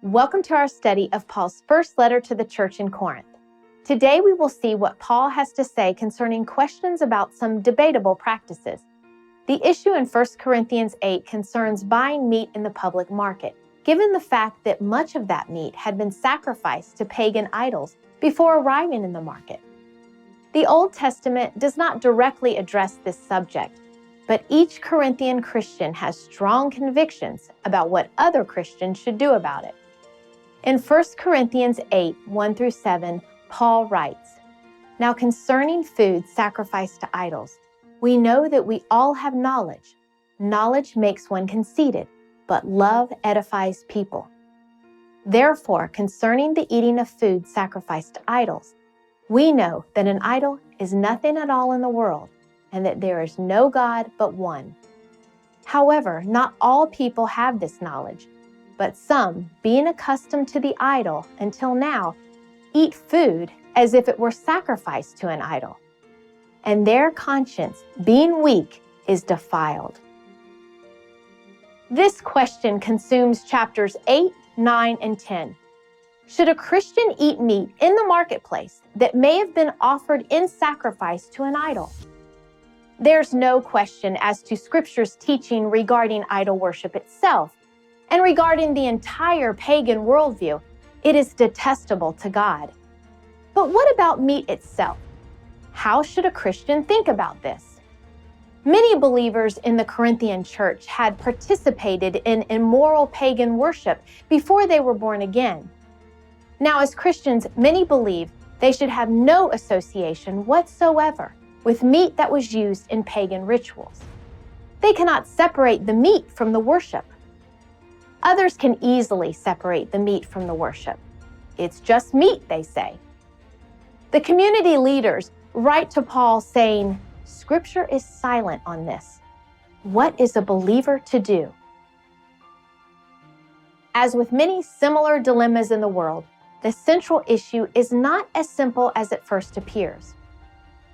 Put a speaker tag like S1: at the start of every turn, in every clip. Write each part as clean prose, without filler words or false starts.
S1: Welcome to our study of Paul's first letter to the church in Corinth. Today we will see what Paul has to say concerning questions about some debatable practices. The issue in 1 Corinthians 8 concerns buying meat in the public market, given the fact that much of that meat had been sacrificed to pagan idols before arriving in the market. The Old Testament does not directly address this subject, but each Corinthian Christian has strong convictions about what other Christians should do about it. In 1 Corinthians 8, 1-7, Paul writes, "Now concerning food sacrificed to idols, we know that we all have knowledge. Knowledge makes one conceited, but love edifies people. Therefore, concerning the eating of food sacrificed to idols, we know that an idol is nothing at all in the world, and that there is no God but one. However, not all people have this knowledge, but some, being accustomed to the idol until now, eat food as if it were sacrificed to an idol, and their conscience, being weak, is defiled." This question consumes chapters 8, 9, and 10. Should a Christian eat meat in the marketplace that may have been offered in sacrifice to an idol? There's no question as to Scripture's teaching regarding idol worship itself, and regarding the entire pagan worldview. It is detestable to God. But what about meat itself? How should a Christian think about this? Many believers in the Corinthian church had participated in immoral pagan worship before they were born again. Now, as Christians, many believe they should have no association whatsoever with meat that was used in pagan rituals. They cannot separate the meat from the worship. Others can easily separate the meat from the worship. It's just meat, they say. The community leaders write to Paul saying, "Scripture is silent on this. What is a believer to do?" As with many similar dilemmas in the world, the central issue is not as simple as it first appears.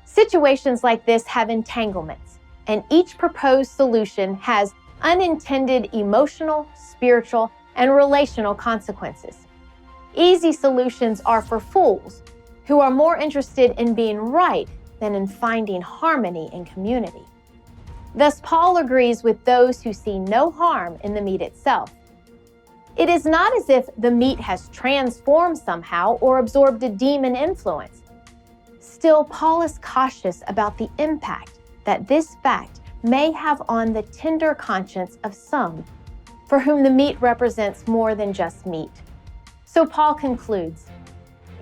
S1: Situations like this have entanglements, and each proposed solution has unintended emotional, spiritual, and relational consequences. Easy solutions are for fools who are more interested in being right than in finding harmony in community. Thus, Paul agrees with those who see no harm in the meat itself. It is not as if the meat has transformed somehow or absorbed a demon influence. Still, Paul is cautious about the impact that this fact may have on the tender conscience of some, for whom the meat represents more than just meat. So Paul concludes,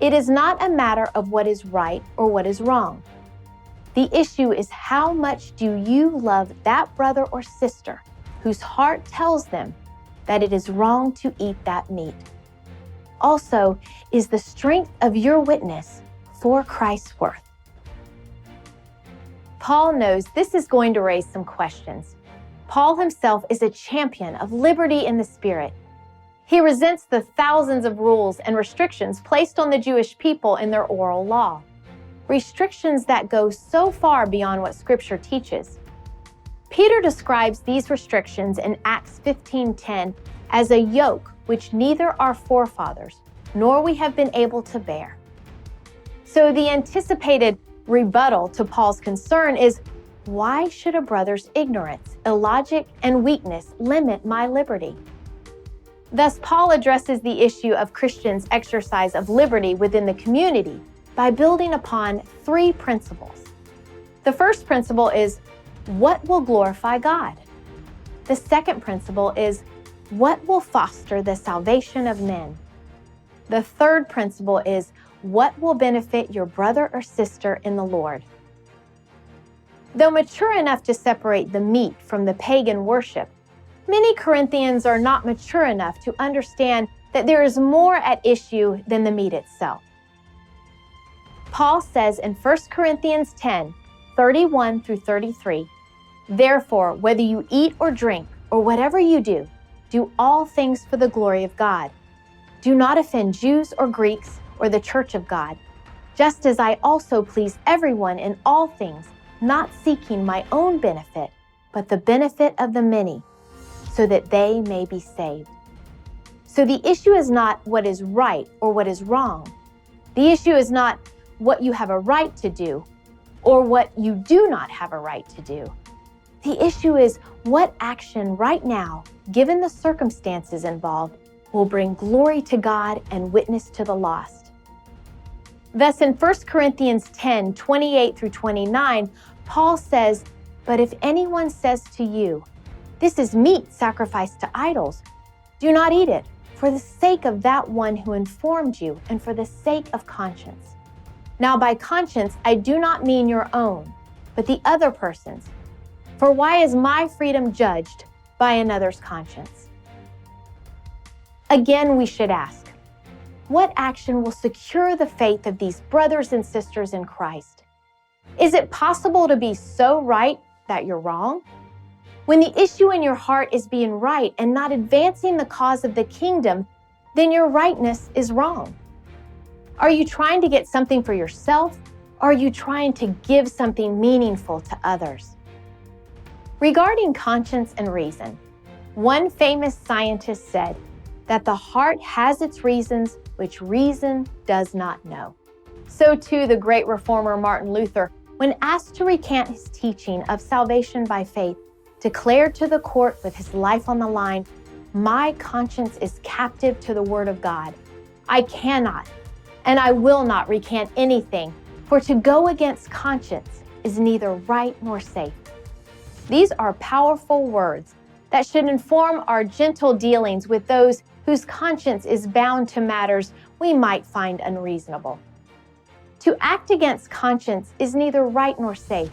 S1: "It is not a matter of what is right or what is wrong. The issue is how much do you love that brother or sister whose heart tells them that it is wrong to eat that meat. Also, is the strength of your witness for Christ's worth." Paul knows this is going to raise some questions. Paul himself is a champion of liberty in the Spirit. He resents the thousands of rules and restrictions placed on the Jewish people in their oral law, restrictions that go so far beyond what Scripture teaches. Peter describes these restrictions in Acts 15:10 as a yoke which neither our forefathers nor we have been able to bear. So the anticipated rebuttal to Paul's concern is, why should a brother's ignorance, illogic, and weakness limit my liberty? Thus, Paul addresses the issue of Christians' exercise of liberty within the community by building upon three principles. The first principle is, what will glorify God? The second principle is, what will foster the salvation of men? The third principle is, what will benefit your brother or sister in the Lord? Though mature enough to separate the meat from the pagan worship, many Corinthians are not mature enough to understand that there is more at issue than the meat itself. Paul says in 1 Corinthians 10, 31-33, "Therefore, whether you eat or drink, or whatever you do, do all things for the glory of God. Do not offend Jews or Greeks or the church of God, just as I also please everyone in all things, not seeking my own benefit, but the benefit of the many, so that they may be saved." So the issue is not what is right or what is wrong. The issue is not what you have a right to do or what you do not have a right to do. The issue is what action right now, given the circumstances involved, will bring glory to God and witness to the lost. Thus, in 1 Corinthians 10, 28 through 29, Paul says, "But if anyone says to you, 'This is meat sacrificed to idols,' do not eat it, for the sake of that one who informed you and for the sake of conscience. Now by conscience I do not mean your own, but the other person's. For why is my freedom judged by another's conscience?" Again, we should ask, what action will secure the faith of these brothers and sisters in Christ? Is it possible to be so right that you're wrong? When the issue in your heart is being right and not advancing the cause of the kingdom, then your rightness is wrong. Are you trying to get something for yourself, or are you trying to give something meaningful to others? Regarding conscience and reason, one famous scientist said that the heart has its reasons which reason does not know. So too the great reformer Martin Luther, when asked to recant his teaching of salvation by faith, declared to the court with his life on the line, "My conscience is captive to the word of God. I cannot and I will not recant anything, for to go against conscience is neither right nor safe." These are powerful words that should inform our gentle dealings with those whose conscience is bound to matters we might find unreasonable. To act against conscience is neither right nor safe.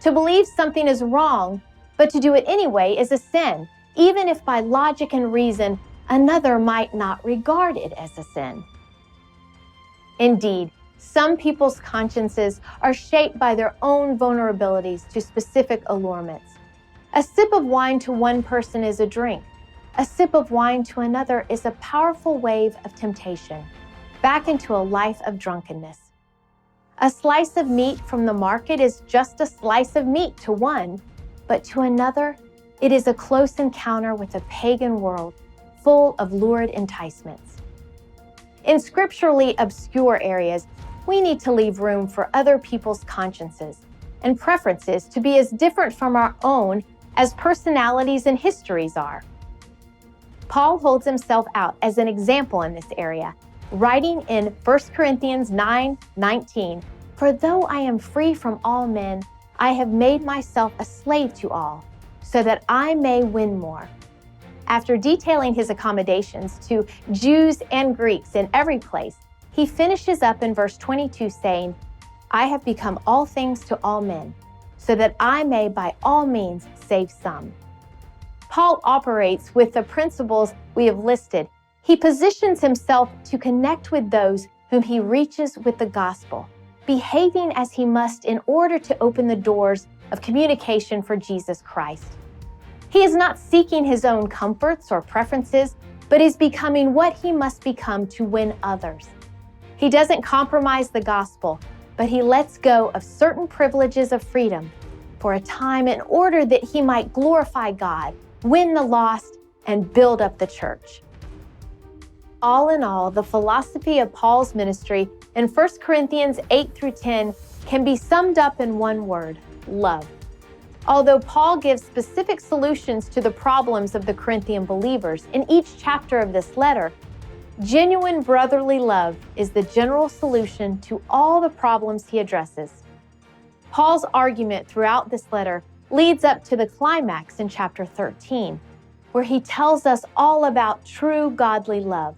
S1: To believe something is wrong, but to do it anyway is a sin, even if by logic and reason another might not regard it as a sin. Indeed, some people's consciences are shaped by their own vulnerabilities to specific allurements. A sip of wine to one person is a drink. A sip of wine to another is a powerful wave of temptation, back into a life of drunkenness. A slice of meat from the market is just a slice of meat to one, but to another, it is a close encounter with a pagan world full of lurid enticements. In scripturally obscure areas, we need to leave room for other people's consciences and preferences to be as different from our own as personalities and histories are. Paul holds himself out as an example in this area, writing in 1 Corinthians 9:19, "For though I am free from all men, I have made myself a slave to all, so that I may win more." After detailing his accommodations to Jews and Greeks in every place, he finishes up in verse 22 saying, "I have become all things to all men, so that I may by all means save some." Paul operates with the principles we have listed. He positions himself to connect with those whom he reaches with the gospel, behaving as he must in order to open the doors of communication for Jesus Christ. He is not seeking his own comforts or preferences, but is becoming what he must become to win others. He doesn't compromise the gospel, but he lets go of certain privileges of freedom for a time in order that he might glorify God, win the lost, and build up the church. All in all, the philosophy of Paul's ministry in 1 Corinthians 8 through 10 can be summed up in one word: love. Although Paul gives specific solutions to the problems of the Corinthian believers in each chapter of this letter, genuine brotherly love is the general solution to all the problems he addresses. Paul's argument throughout this letter leads up to the climax in chapter 13, where he tells us all about true godly love.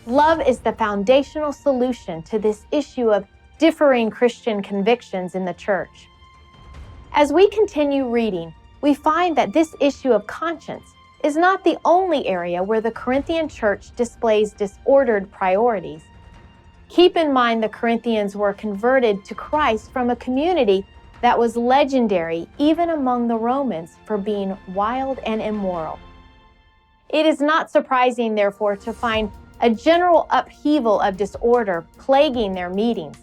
S1: Love is the foundational solution to this issue of differing Christian convictions in the church. As we continue reading, we find that this issue of conscience is not the only area where the Corinthian church displays disordered priorities. Keep in mind the Corinthians were converted to Christ from a community that was legendary even among the Romans for being wild and immoral. It is not surprising, therefore, to find a general upheaval of disorder plaguing their meetings.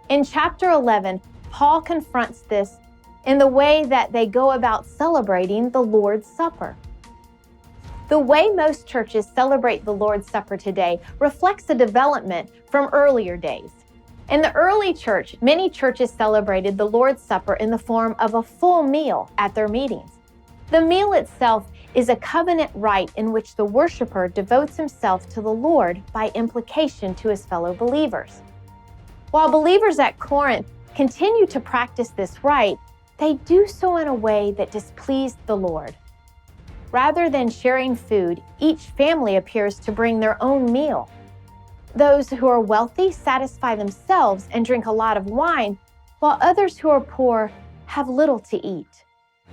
S1: In chapter 11, Paul confronts this in the way that they go about celebrating the Lord's Supper. The way most churches celebrate the Lord's Supper today reflects a development from earlier days. In the early church, many churches celebrated the Lord's Supper in the form of a full meal at their meetings. The meal itself is a covenant rite in which the worshiper devotes himself to the Lord by implication to his fellow believers. While believers at Corinth continue to practice this rite, they do so in a way that displeased the Lord. Rather than sharing food, each family appears to bring their own meal. Those who are wealthy satisfy themselves and drink a lot of wine, while others who are poor have little to eat.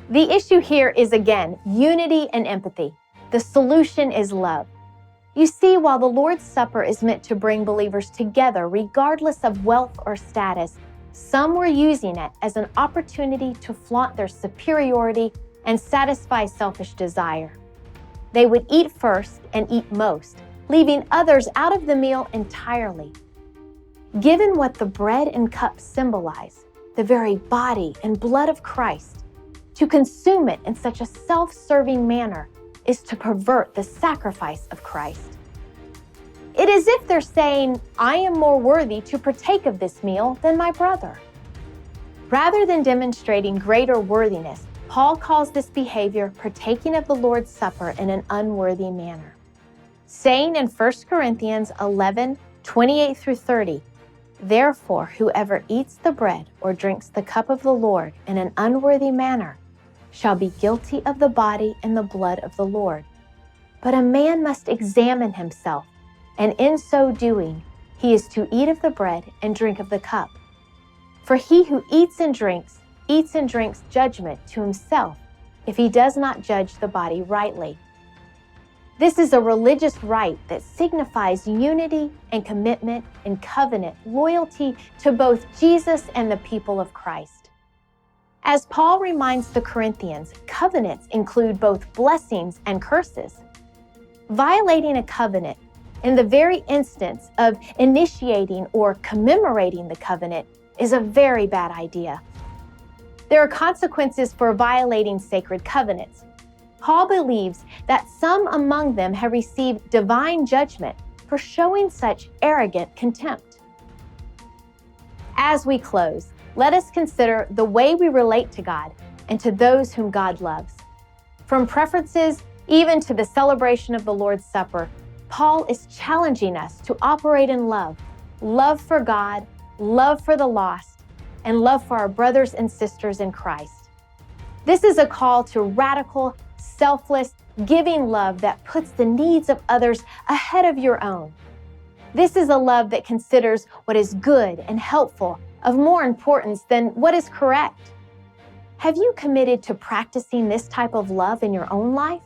S1: The issue here is, again, unity and empathy. The solution is love. You see, while the Lord's Supper is meant to bring believers together regardless of wealth or status, some were using it as an opportunity to flaunt their superiority and satisfy selfish desire. They would eat first and eat most, leaving others out of the meal entirely. Given what the bread and cup symbolize, the very body and blood of Christ, to consume it in such a self-serving manner is to pervert the sacrifice of Christ. It is as if they're saying, I am more worthy to partake of this meal than my brother. Rather than demonstrating greater worthiness, Paul calls this behavior partaking of the Lord's Supper in an unworthy manner, saying in 1 Corinthians 11:28-30, "Therefore, whoever eats the bread or drinks the cup of the Lord in an unworthy manner shall be guilty of the body and the blood of the Lord. But a man must examine himself, and in so doing, he is to eat of the bread and drink of the cup. For he who eats and drinks judgment to himself if he does not judge the body rightly." This is a religious rite that signifies unity and commitment and covenant loyalty to both Jesus and the people of Christ. As Paul reminds the Corinthians, covenants include both blessings and curses. Violating a covenant, in the very instance of initiating or commemorating the covenant, is a very bad idea. There are consequences for violating sacred covenants. Paul believes that some among them have received divine judgment for showing such arrogant contempt. As we close, let us consider the way we relate to God and to those whom God loves. From preferences even to the celebration of the Lord's Supper, Paul is challenging us to operate in love for God, love for the lost, and love for our brothers and sisters in Christ. This is a call to radical, selfless, giving love that puts the needs of others ahead of your own. This is a love that considers what is good and helpful of more importance than what is correct. Have you committed to practicing this type of love in your own life?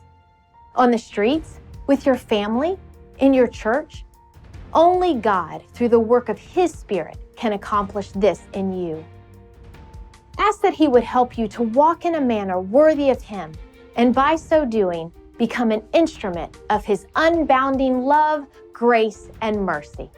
S1: On the streets? With your family? In your church? Only God, through the work of His Spirit, can accomplish this in you. Ask that He would help you to walk in a manner worthy of Him, and by so doing, become an instrument of His unbounding love, grace, and mercy.